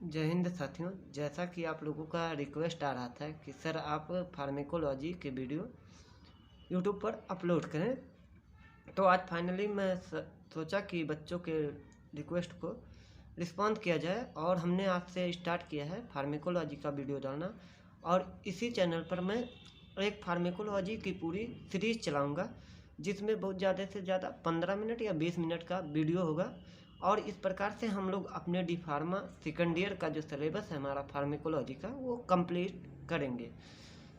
जय हिंद साथियों। जैसा कि आप लोगों का रिक्वेस्ट आ रहा था कि सर आप फार्मेकोलॉजी के वीडियो यूट्यूब पर अपलोड करें, तो आज फाइनली मैं सोचा कि बच्चों के रिक्वेस्ट को रिस्पॉन्द किया जाए और हमने आज से स्टार्ट किया है फार्मेकोलॉजी का वीडियो डालना। और इसी चैनल पर मैं एक फार्मेकोलॉजी की पूरी सीरीज़ चलाऊँगा, जिसमें बहुत ज़्यादा से ज़्यादा 15 मिनट या 20 मिनट का वीडियो होगा। और इस प्रकार से हम लोग अपने डी फार्मा सेकेंड ईयर का जो सिलेबस है हमारा फार्मेकोलॉजी का, वो कंप्लीट करेंगे।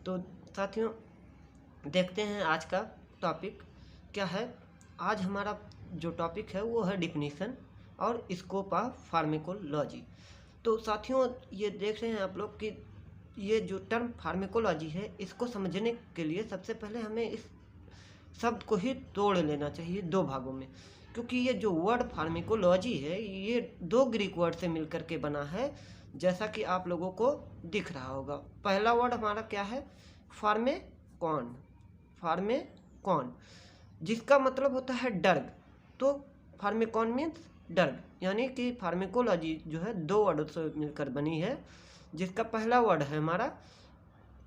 तो साथियों, देखते हैं आज का टॉपिक क्या है। आज हमारा जो टॉपिक है वो है डिफिनीशन और स्कोप ऑफ फार्मेकोलॉजी। तो साथियों, ये देख रहे हैं आप लोग कि ये जो टर्म फार्मेकोलॉजी है, इसको समझने के लिए सबसे पहले हमें इस शब्द को ही तोड़ लेना चाहिए दो भागों में, क्योंकि ये जो वर्ड फार्मेकोलॉजी है ये दो ग्रीक वर्ड से मिलकर के बना है, जैसा कि आप लोगों को दिख रहा होगा। पहला वर्ड हमारा क्या है? फार्मेकॉन। फार्मेकॉन जिसका मतलब होता है डर्ग। तो फार्मेकॉन मीन्स डर्ग, यानी कि फार्मेकोलॉजी जो है दो वर्ड से मिलकर बनी है, जिसका पहला वर्ड है हमारा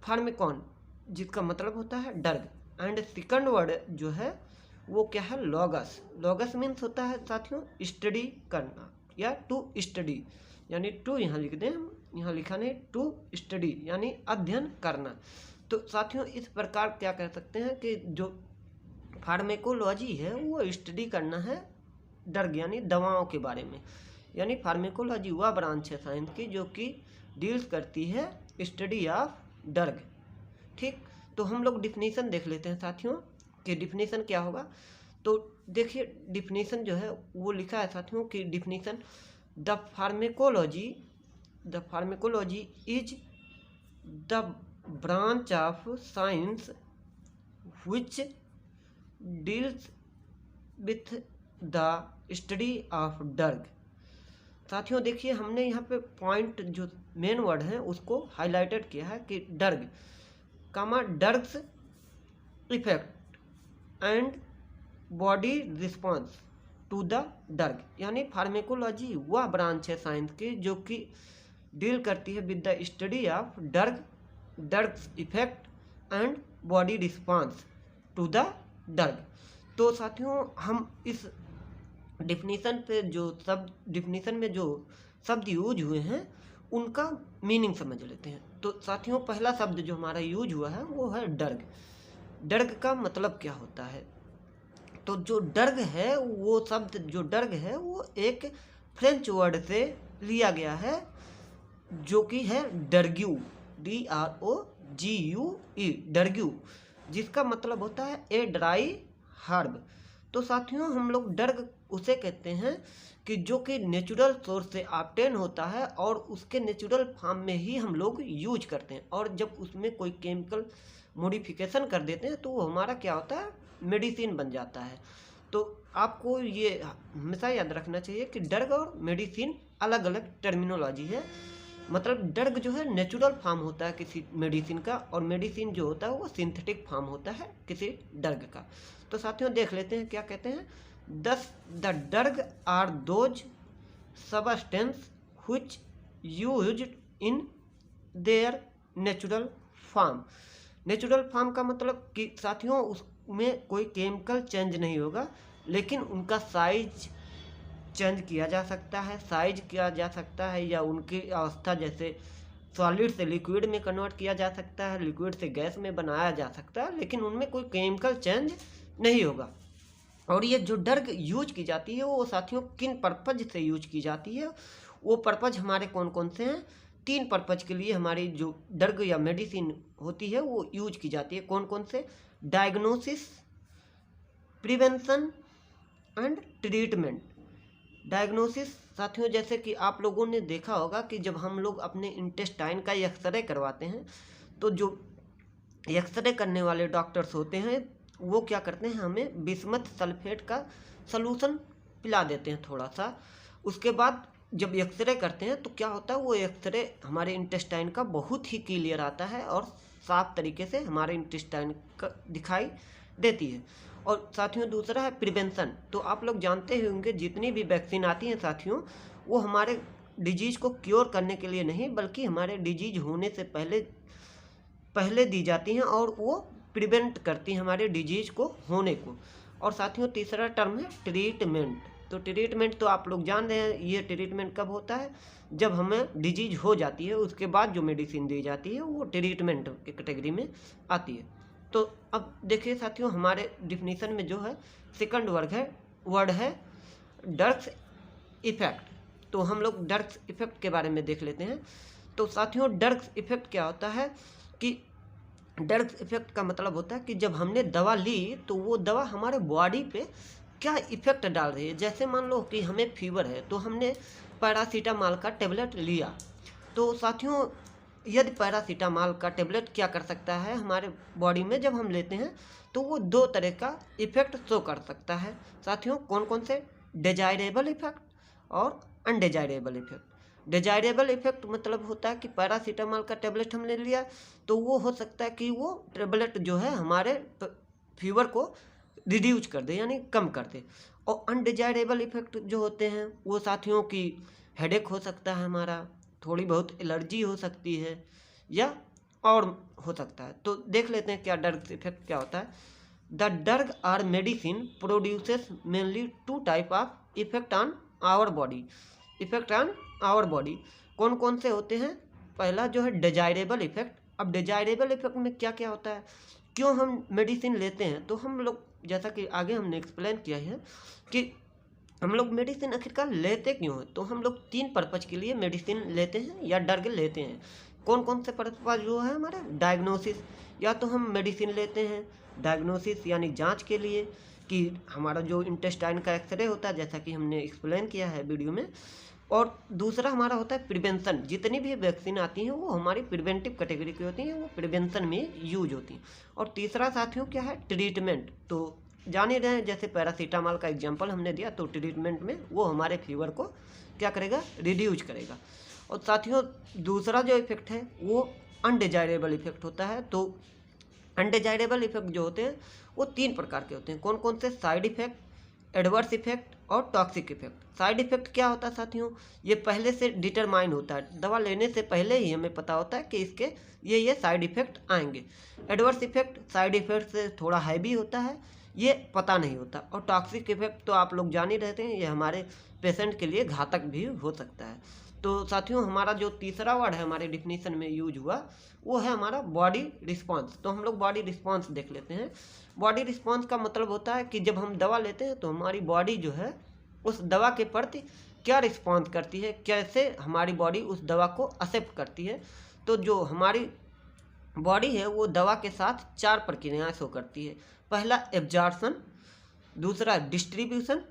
फार्मेकॉन, जिसका मतलब होता है डर्ग। एंड सेकंड वर्ड जो है वो क्या है? लॉगस। लॉगस मीन्स होता है साथियों स्टडी करना या टू स्टडी, यानी टू यहाँ लिख दें, यहाँ लिखा नहीं, टू स्टडी यानी अध्ययन करना। तो साथियों, इस प्रकार क्या कह सकते हैं कि जो फार्मेकोलॉजी है वो स्टडी करना है ड्रग यानी दवाओं के बारे में। यानी फार्मेकोलॉजी वह ब्रांच है साइंस की जो कि डील्स करती है स्टडी ऑफ ड्रग। ठीक, तो हम लोग डिफिनीशन देख लेते हैं साथियों कि डिफिनीशन क्या होगा। तो देखिए, डिफिनीशन जो है वो लिखा है साथियों कि definition the pharmacology is the branch of science which deals with the study of drug. साथियों देखिए, हमने यहाँ पे पॉइंट जो मेन वर्ड है उसको हाईलाइटेड किया है कि drug comma drugs effect and body response to the drug. यानी फार्मेकोलॉजी वह ब्रांच है साइंस की जो कि डील करती है with the study of drug, drugs effect and body response to the drug. तो साथियों, हम इस डिफिनीशन पे जो डिफिनीशन में जो शब्द यूज हुए हैं उनका मीनिंग समझ लेते हैं। तो साथियों, पहला शब्द जो हमारा यूज हुआ है वो है ड्रग। ड्रग का मतलब क्या होता है? तो जो ड्रग है, वो शब्द जो ड्रग है वो एक फ्रेंच वर्ड से लिया गया है जो कि है डर्ग्यू, DROGUE, डर्ग्यू, जिसका मतलब होता है ए ड्राई हर्ब। तो साथियों, हम लोग ड्रग उसे कहते हैं कि जो कि नेचुरल सोर्स से ऑब्टेन होता है और उसके नेचुरल फॉर्म में ही हम लोग यूज करते हैं। और जब उसमें कोई केमिकल मॉडिफिकेशन कर देते हैं तो वो हमारा क्या होता है? मेडिसिन बन जाता है। तो आपको ये हमेशा याद रखना चाहिए कि ड्रग और मेडिसिन अलग अलग टर्मिनोलॉजी है। मतलब ड्रग जो है नेचुरल फॉर्म होता है किसी मेडिसिन का, और मेडिसिन जो होता है वो सिंथेटिक फॉर्म होता है किसी ड्रग का। तो साथियों देख लेते हैं क्या कहते हैं। Thus the drug are those substance which used in their natural form. Natural form का मतलब कि साथियों उसमें कोई केमिकल चेंज नहीं होगा, लेकिन उनका साइज चेंज किया जा सकता है, साइज किया जा सकता है, या उनकी अवस्था जैसे सॉलिड से लिक्विड में कन्वर्ट किया जा सकता है, लिक्विड से गैस में बनाया जा सकता है, लेकिन उनमें कोई केमिकल चेंज नहीं होगा। और ये जो ड्रग यूज की जाती है वो साथियों किन पर्पज से यूज की जाती है? वो पर्पज हमारे कौन कौन से हैं? 3 पर्पज के लिए हमारी जो ड्रग या मेडिसिन होती है वो यूज की जाती है। कौन कौन से? Diagnosis, prevention and treatment. Diagnosis साथियों, जैसे कि आप लोगों ने देखा होगा कि जब हम लोग अपने इंटेस्टाइन का एक्सरे करवाते हैं तो जो एक्सरे करने वाले डॉक्टर्स होते हैं वो क्या करते हैं, हमें बिस्मथ सल्फेट का सलूशन पिला देते हैं थोड़ा सा। उसके बाद जब एक्सरे करते हैं तो क्या होता है, वो एक्सरे हमारे इंटेस्टाइन का बहुत ही क्लियर आता है और साफ तरीके से हमारे इंटेस्टाइन का दिखाई देती है। और साथियों दूसरा है प्रिवेंशन। तो आप लोग जानते ही होंगे जितनी भी वैक्सीन आती हैं साथियों, वो हमारे डिजीज़ को क्योर करने के लिए नहीं, बल्कि हमारे डिजीज होने से पहले दी जाती हैं और वो प्रिवेंट करती हैं हमारे डिजीज़ को होने को। और साथियों तीसरा टर्म है ट्रीटमेंट। तो ट्रीटमेंट तो आप लोग जान रहे हैं, ये ट्रीटमेंट कब होता है, जब हमें डिजीज हो जाती है उसके बाद जो मेडिसिन दी जाती है वो ट्रीटमेंट की कैटेगरी में आती है। तो अब देखिए साथियों, हमारे डिफिनीशन में जो है सेकंड वर्ड है ड्रग्स इफेक्ट। तो हम लोग ड्रग्स इफेक्ट के बारे में देख लेते हैं। तो साथियों ड्रग्स इफेक्ट क्या होता है कि ड्रग्स इफेक्ट का मतलब होता है कि जब हमने दवा ली तो वो दवा हमारे बॉडी पे क्या इफेक्ट डाल रही है। जैसे मान लो कि हमें फीवर है तो हमने पैरासीटामॉल का टेबलेट लिया, तो साथियों यदि पैरासीटामॉल का टेबलेट क्या कर सकता है हमारे बॉडी में जब हम लेते हैं तो वो दो तरह का इफेक्ट शो कर सकता है साथियों। कौन कौन से? डिजायरेबल इफेक्ट और अनडिजायरेबल इफेक्ट। डिजायरेबल इफेक्ट मतलब होता है कि पैरासीटामॉल का टेबलेट हमने लिया तो वो हो सकता है कि वो टेबलेट जो है हमारे फीवर को रिड्यूज कर दे यानी कम कर दे। और अनडिजायरेबल इफेक्ट जो होते हैं वो साथियों की हेडेक हो सकता है, हमारा थोड़ी बहुत एलर्जी हो सकती है या और हो सकता है। तो देख लेते हैं क्या ड्रग्स इफेक्ट क्या होता है। The drug or medicine produces mainly two type of effect on our body. Effect on our body कौन कौन से होते हैं? पहला जो है डिजायरेबल इफेक्ट। अब डिजायरेबल इफेक्ट में क्या क्या होता है, क्यों हम मेडिसिन लेते हैं, तो हम लोग जैसा कि आगे हमने एक्सप्लेन किया है कि हम लोग मेडिसिन आखिरकार लेते क्यों हैं। तो हम लोग 3 पर्पज के लिए मेडिसिन लेते हैं या ड्रग लेते हैं। कौन कौन से पर्पज जो है हमारे? डायग्नोसिस, या तो हम मेडिसिन लेते हैं डायग्नोसिस यानी जांच के लिए कि हमारा जो इंटेस्टाइन का एक्सरे होता है जैसा कि हमने एक्सप्लेन किया है वीडियो में। और दूसरा हमारा होता है प्रिवेंशन। जितनी भी वैक्सीन आती हैं वो हमारी प्रिवेंटिव कैटेगरी की होती हैं, वो प्रिवेंशन में यूज होती हैं। और तीसरा साथियों क्या है? ट्रीटमेंट। तो जान ही रहे हैं, जैसे पैरासीटामॉल का एग्जांपल हमने दिया, तो ट्रीटमेंट में वो हमारे फीवर को क्या करेगा? रिड्यूज करेगा। और साथियों दूसरा जो इफेक्ट है वो अनडिजायरेबल इफेक्ट होता है। तो अनडिजायरेबल इफेक्ट जो होते हैं वो 3 प्रकार के होते हैं। कौन कौन से? साइड इफेक्ट, एडवर्स इफेक्ट और टॉक्सिक इफेक्ट। साइड इफेक्ट क्या होता है साथियों? ये पहले से डिटरमाइन होता है, दवा लेने से पहले ही हमें पता होता है कि इसके ये साइड इफेक्ट आएंगे। एडवर्स इफेक्ट साइड इफेक्ट से थोड़ा हैवी होता है, ये पता नहीं होता। और टॉक्सिक इफेक्ट तो आप लोग जान ही रहते हैं, ये हमारे पेशेंट के लिए घातक भी हो सकता है। तो साथियों हमारा जो तीसरा वर्ड है हमारे डिफिनीशन में यूज हुआ वो है हमारा बॉडी रिस्पॉन्स। तो हम लोग बॉडी रिस्पॉन्स देख लेते हैं। बॉडी रिस्पॉन्स का मतलब होता है कि जब हम दवा लेते हैं तो हमारी बॉडी जो है उस दवा के प्रति क्या रिस्पॉन्स करती है, कैसे हमारी बॉडी उस दवा को एक्सेप्ट करती है। तो जो हमारी बॉडी है वो दवा के साथ 4 प्रक्रियाएं शो करती है। पहला एब्जॉर्प्शन, दूसरा डिस्ट्रीब्यूशन,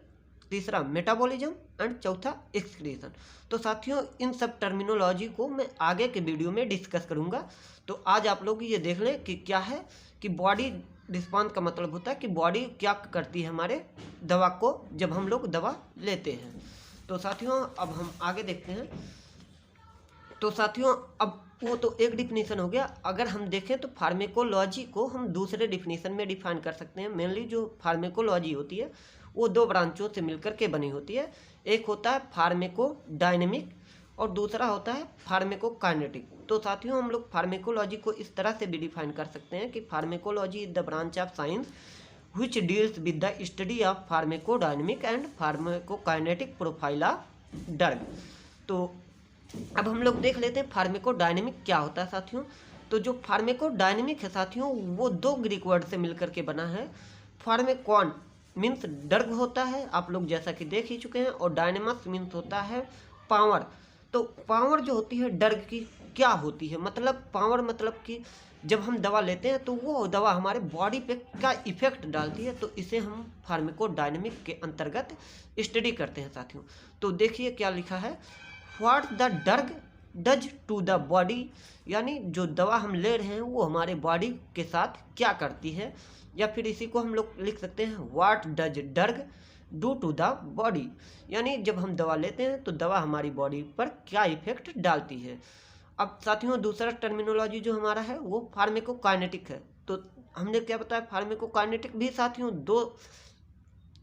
तीसरा मेटाबॉलिज्म एंड चौथा एक्सक्रीशन। तो साथियों इन सब टर्मिनोलॉजी को मैं आगे के वीडियो में डिस्कस करूंगा। तो आज आप लोग ये देख लें कि क्या है कि बॉडी रिस्पॉन्स का मतलब होता है कि बॉडी क्या करती है हमारे दवा को जब हम लोग दवा लेते हैं। तो साथियों अब हम आगे देखते हैं। तो साथियों अब वो तो एक डिफिनीशन हो गया। अगर हम देखें तो फार्मेकोलॉजी को हम दूसरे डिफिनीशन में डिफाइन कर सकते हैं। मेनली जो फार्मेकोलॉजी होती है वो 2 ब्रांचों से मिलकर के बनी होती है। एक होता है फार्मेकोडायनेमिक और दूसरा होता है फार्मेकोकाइनेटिक। तो साथियों हम लोग फार्मेकोलॉजी को इस तरह से भी डिफाइन कर सकते हैं कि pharmacology is the branch of science which deals with the study of pharmacodynamic and pharmacokinetic profile of drug। तो अब हम लोग देख लेते हैं फार्मेकोडायनेमिक क्या होता है साथियों। तो जो फार्मेकोडायनेमिक है साथियों वो 2 ग्रीक वर्ड से मिलकर के बना है। फार्मेकॉन मीन्स ड्रग होता है, आप लोग जैसा कि देख ही चुके हैं, और डायनेमस मीन्स होता है पावर। तो पावर जो होती है ड्रग की क्या होती है, मतलब पावर मतलब कि जब हम दवा लेते हैं तो वो दवा हमारे बॉडी पे क्या इफेक्ट डालती है, तो इसे हम फार्मेकोडायनेमिक के अंतर्गत स्टडी करते हैं साथियों। तो देखिए क्या लिखा है, what the drug does to the body, यानी जो दवा हम ले रहे हैं वो हमारे बॉडी के साथ क्या करती है। या फिर इसी को हम लोग लिख सकते हैं what does drug do to the body, यानी जब हम दवा लेते हैं तो दवा हमारी बॉडी पर क्या इफेक्ट डालती है। अब साथियों दूसरा टर्मिनोलॉजी जो हमारा है वो फार्मेकोकाइनेटिक है। तो हमने क्या बताया, फार्मेकोकाइनेटिक भी साथियों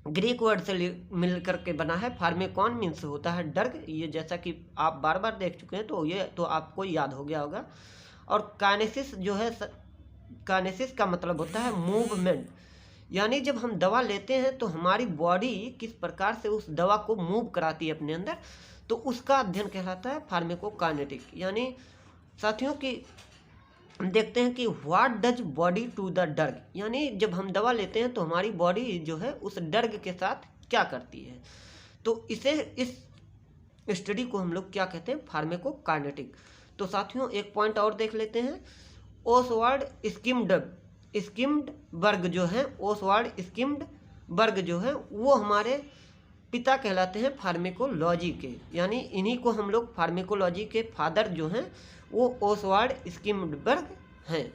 ग्रीक वर्ड से मिल करके बना है। फार्मेकॉन मीन्स होता है ड्रग, ये जैसा कि आप बार बार देख चुके हैं तो ये तो आपको याद हो गया होगा। और काइनेसिस जो है, काइनेसिस का मतलब होता है मूवमेंट, यानी जब हम दवा लेते हैं तो हमारी बॉडी किस प्रकार से उस दवा को मूव कराती है अपने अंदर, तो उसका अध्ययन कहलाता है फार्मेकोकाइनेटिक। यानी साथियों की देखते हैं कि what does body to the drug, यानी जब हम दवा लेते हैं तो हमारी बॉडी जो है उस ड्रग के साथ क्या करती है। तो इस स्टडी को हम लोग क्या कहते हैं, फार्मेकोकाइनेटिक। तो साथियों एक पॉइंट और देख लेते हैं, ओसवाल्ड स्किम्डबर्ग जो है, ओसवाल्ड स्किम्डबर्ग जो है वो हमारे पिता कहलाते हैं फार्मेकोलॉजी के, यानी इन्हीं को हम लोग फार्मेकोलॉजी के फादर जो हैं वो ओसवाल्ड स्किम्डबर्ग हैं।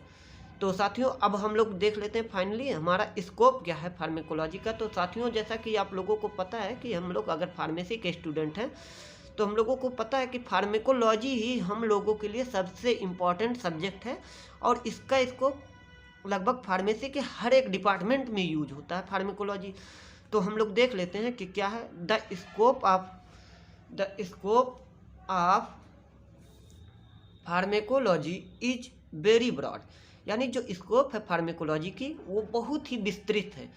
तो साथियों अब हम लोग देख लेते हैं फाइनली हमारा स्कोप क्या है फार्मेकोलॉजी का। तो साथियों जैसा कि आप लोगों को पता है कि हम लोग अगर फार्मेसी के स्टूडेंट हैं तो हम लोगों को पता है कि फार्मेकोलॉजी ही हम लोगों के लिए सबसे इम्पॉर्टेंट सब्जेक्ट है, और इसका स्कोप लगभग फार्मेसी के हर एक डिपार्टमेंट में यूज होता है फार्मेकोलॉजी। तो हम लोग देख लेते हैं कि क्या है, the scope of pharmacology is very broad, यानी जो स्कोप है फार्मेकोलॉजी की वो बहुत ही विस्तृत है।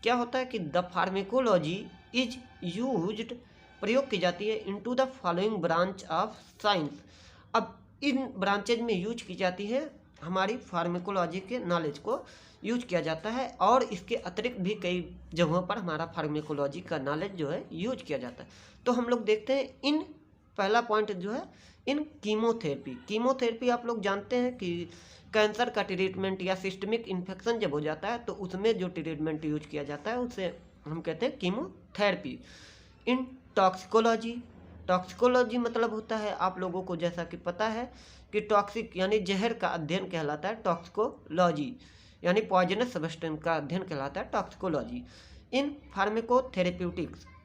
क्या होता है कि द फार्मेकोलॉजी इज यूज्ड, प्रयोग की जाती है, into the following branch of science. अब इन ब्रांचेज में यूज की जाती है, हमारी फार्मेकोलॉजी के नॉलेज को यूज किया जाता है, और इसके अतिरिक्त भी कई जगहों पर हमारा फार्मेकोलॉजी का नॉलेज जो है यूज किया जाता है। तो हम लोग देखते हैं इन पहला पॉइंट जो है इन कीमोथेरेपी आप लोग जानते हैं कि कैंसर का ट्रीटमेंट या सिस्टमिक इन्फेक्शन जब हो जाता है तो उसमें जो ट्रीटमेंट यूज किया जाता है उसे हम कहते हैं कीमोथेरेपी। इन टॉक्सिकोलॉजी मतलब होता है आप लोगों को जैसा कि पता है कि टॉक्सिक यानी जहर का अध्ययन कहलाता है टॉक्सिकोलॉजी, यानी पॉइजनस सब्सटेंस का अध्ययन कहलाता है टॉक्सिकोलॉजी। इन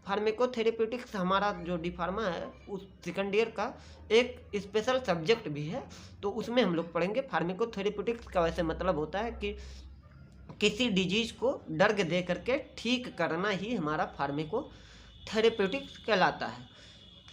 फार्मेकोथेरेप्यूटिक्स हमारा जो डी फार्मा है उस सेकंड ईयर का एक स्पेशल सब्जेक्ट भी है, तो उसमें हम लोग पढ़ेंगे। फार्मेकोथेरेप्यूटिक्स का वैसे मतलब होता है कि किसी डिजीज को ड्रग दे करके ठीक करना ही हमारा फार्मेकोथेरेप्यूटिक्स कहलाता है।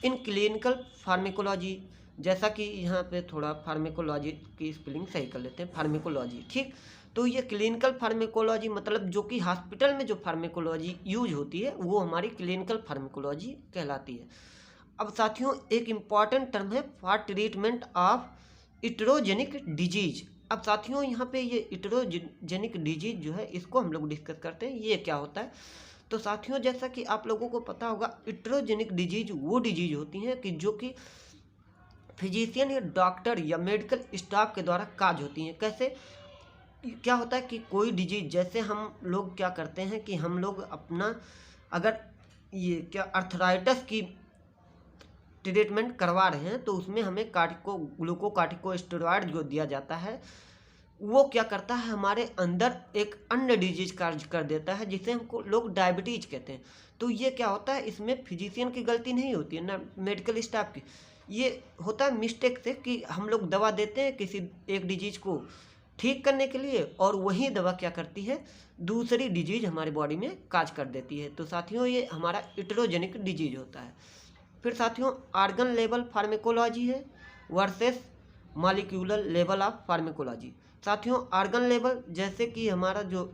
इन क्लिनिकल फार्मेकोलॉजी, जैसा कि यहाँ पे थोड़ा फार्मेकोलॉजी की स्पेलिंग सही कर लेते हैं, फार्मेकोलॉजी, ठीक। तो ये क्लिनिकल फार्मेकोलॉजी मतलब जो कि हॉस्पिटल में जो फार्मेकोलॉजी यूज होती है वो हमारी क्लिनिकल फार्मेकोलॉजी कहलाती है। अब साथियों एक इम्पॉर्टेंट टर्म है for treatment of iatrogenic disease. अब साथियों यहाँ पे ये इट्रोजेनिक डिजीज जो है इसको हम लोग डिस्कस करते हैं, ये क्या होता है। तो साथियों जैसा कि आप लोगों को पता होगा इट्रोजेनिक डिजीज वो डिजीज होती हैं कि जो कि फिजिशियन या डॉक्टर या मेडिकल स्टाफ के द्वारा काज होती हैं। कैसे, क्या होता है कि कोई डिजीज, जैसे हम लोग क्या करते हैं कि हम लोग अपना अगर ये क्या अर्थराइटिस की ट्रीटमेंट करवा रहे हैं तो उसमें हमें ग्लूकोकार्टिकोस्टेरॉइड जो दिया जाता है वो क्या करता है हमारे अंदर एक अन्य डिजीज कार्य कर देता है जिसे हमको लोग डायबिटीज कहते हैं। तो ये क्या होता है, इसमें फिजिशियन की गलती नहीं होती है ना मेडिकल स्टाफ की, ये होता है मिस्टेक से कि हम लोग दवा देते हैं किसी एक डिजीज को ठीक करने के लिए और वही दवा क्या करती है दूसरी डिजीज हमारी बॉडी में काज कर देती है। तो साथियों ये हमारा इट्रोजेनिक डिजीज होता है। फिर साथियों ऑर्गन लेवल फार्मेकोलॉजी है versus molecular level of pharmacology. साथियों ऑर्गन लेवल जैसे कि हमारा जो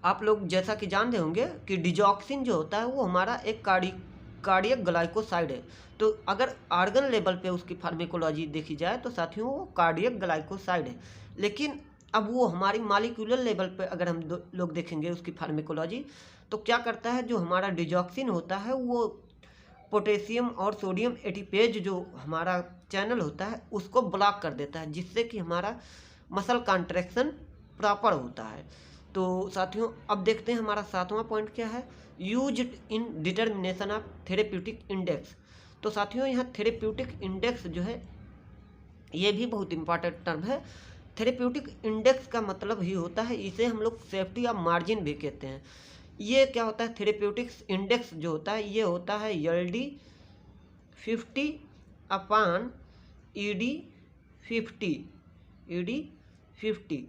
आप लोग जैसा कि जानते होंगे कि डिजॉक्सिन जो होता है वो हमारा एक कार्डियक ग्लाइकोसाइड है। तो अगर ऑर्गन लेवल पे उसकी फार्मेकोलॉजी देखी जाए तो साथियों वो कार्डियक ग्लाइकोसाइड है, लेकिन अब वो हमारी मॉलिक्यूलर लेवल पे अगर हम लोग देखेंगे उसकी फार्मेकोलॉजी तो क्या करता है, जो हमारा डिजॉक्सिन होता है वो पोटेशियम और सोडियम एटीपेज जो हमारा चैनल होता है उसको ब्लॉक कर देता है, जिससे कि हमारा मसल कॉन्ट्रैक्शन प्रॉपर होता है। तो साथियों अब देखते हैं हमारा सातवां पॉइंट क्या है, used in determination of therapeutic index. तो साथियों यहाँ थेरेप्यूटिक इंडेक्स जो है ये भी बहुत इंपॉर्टेंट टर्म है। थेरेप्यूटिक इंडेक्स का मतलब ही होता है, इसे हम लोग सेफ्टी या मार्जिन भी कहते हैं। ये क्या होता है, थेरेप्यूटिक्स इंडेक्स जो होता है ये होता है LD50 अपॉन ED50।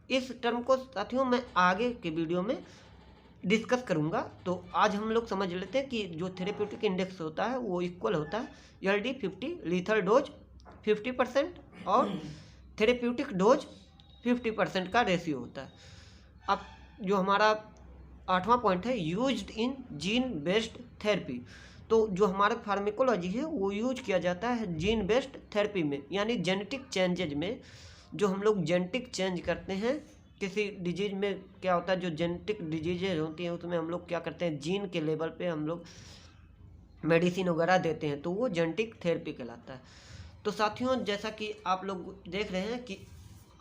इस टर्म को साथियों मैं आगे के वीडियो में डिस्कस करूँगा। तो आज हम लोग समझ लेते हैं कि जो थेरेप्यूटिक इंडेक्स होता है वो इक्वल होता है LD 50, लीथल डोज 50% और थेरेप्यूटिक डोज 50% का रेशियो होता है। अब जो हमारा 8वां पॉइंट है used in gene based therapy. तो जो हमारा फार्मेकोलॉजी है वो यूज किया जाता है जीन बेस्ड थेरेपी में, यानी जेनेटिक चेंजेज में। जो हम लोग जेनेटिक चेंज करते हैं किसी डिजीज में, क्या होता है जो जेनेटिक डिजीजेज होती हैं उसमें हम लोग क्या करते हैं, जीन के लेवल पे हम लोग मेडिसिन वगैरह देते हैं, तो वो जेनेटिक थेरेपी कहलाता है। तो साथियों, जैसा कि आप लोग देख रहे हैं कि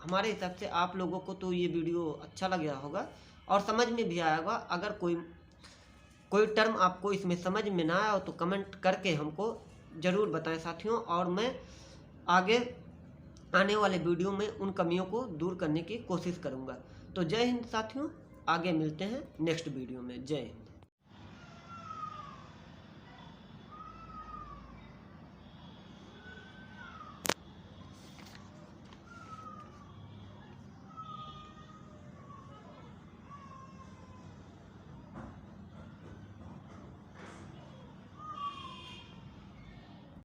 हमारे हिसाब से आप लोगों को तो ये वीडियो अच्छा लग गया होगा और समझ में भी आया होगा। अगर कोई टर्म आपको इसमें समझ में ना आया हो तो कमेंट करके हमको ज़रूर बताएं साथियों, और मैं आगे आने वाले वीडियो में उन कमियों को दूर करने की कोशिश करूंगा। तो जय हिंद साथियों, आगे मिलते हैं नेक्स्ट वीडियो में। जय हिंद।